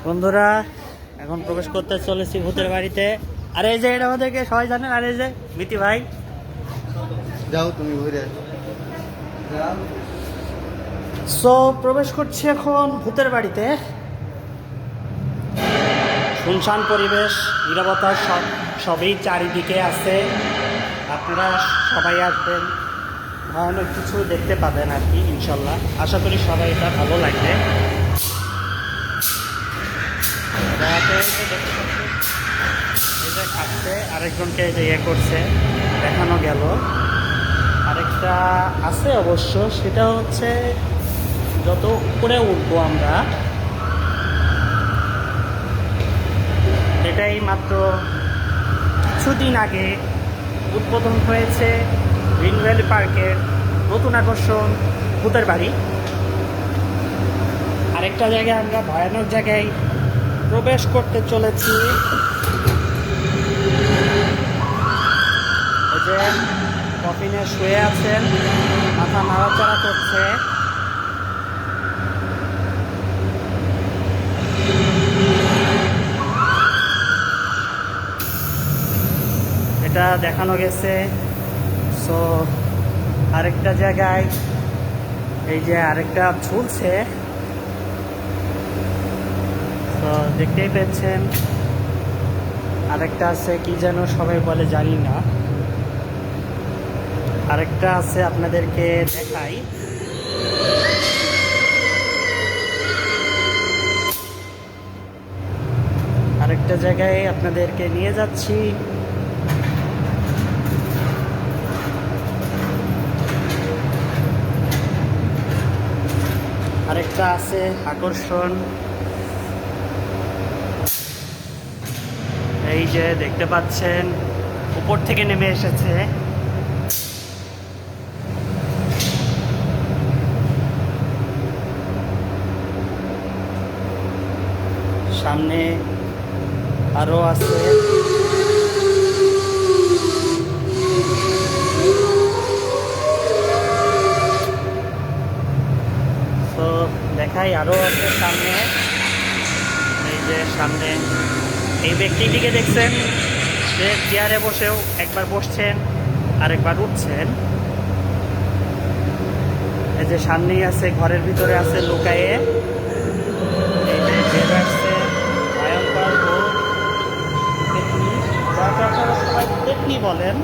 বন্ধুরা এখন প্রবেশ করতে চলেছি ভূতের বাড়িতে। আর এই যে এটা আমাদেরকে সবাই জানেন, আর এই যে মিতি ভাই। যাও তুমি ঘুরে সো প্রবেশ করছি এখন ভূতের বাড়িতে। শুনশান পরিবেশ, নীরবতা সবই চারিদিকে আছে। আপনারা সবাই আসবেন, ভয়ানক কিছু দেখতে পাবেন আর কি, ইনশাল্লাহ। আশা করি সবাই এটা ভালো লাগবে। এই যে খাচ্ছে, আরেকজনকে যে ইয়ে করছে দেখানো গেল। আরেকটা আছে অবশ্য, সেটা হচ্ছে যত উপরে উঠবো আমরা, এটাই মাত্র কিছুদিন আগে উদ্বোধন হয়েছে গ্রিন ভ্যালি পার্কের নতুন আকর্ষণ ভূতের বাড়ি। আরেকটা জায়গায় আমরা ভয়ানক জায়গায় প্রবেশ করতে চলেছি। এই যে কফিনে শুয়ে আছেন, মাথা নাড়াচাড়া করছে। এটা দেখানো গেছে। সো আরেকটা জায়গায় এই যে আরেকটা ঝুলছে, তো দেখতেই পেয়েছেন। আরেকটা আছে কি যেন সবাই বলে জানি না। আরেকটা আছে আপনাদেরকে দেখাই। আরেকটা জায়গায় আপনাদেরকে নিয়ে যাচ্ছি। আরেকটা আছে আকর্ষণ, এই যে দেখতে পাচ্ছেন উপর থেকে নেমে এসেছে। সামনে আরো আছে। তো দেখাই, আরো আছে সামনে। এই যে সামনে এই ব্যক্তিটিকে দেখছেন, যে চেয়ারে বসেও একবার বসছেন আর একবার উঠছেন। এই যে সামনেই আছে, ঘরের ভিতরে আছে লুকায়ে। এই যে বের আসছে ভয়ঙ্কর ভূত পেতনি, যাকে আপনারা সবাই পেতনি বলেন।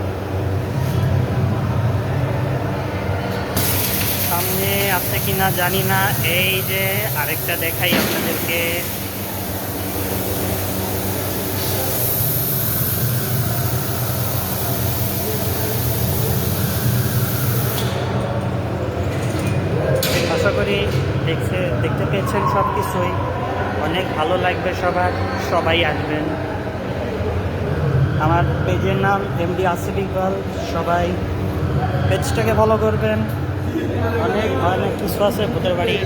সামনে আছে কিনা জানি না। এই যে আরেকটা দেখাই আপনাদেরকে। আশা করি দেখতে পেয়েছেন সব কিছুই। অনেক ভালো লাগবে সবার, সবাই আসবেন। আমার পেজের নাম এমডি আসিফ ইকবাল, সবাই পেজটাকে ফলো করবেন। অনেক ভয়ানক কিছু আছে ভূতের বাড়ি।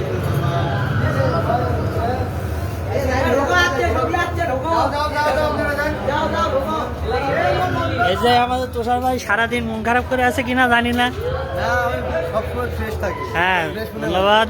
এই যে আমাদের তুষার ভাই সারাদিন মন খারাপ করে আছে কিনা জানি না। সবসময় ফ্রেশ থাকি। হ্যাঁ, ধন্যবাদ।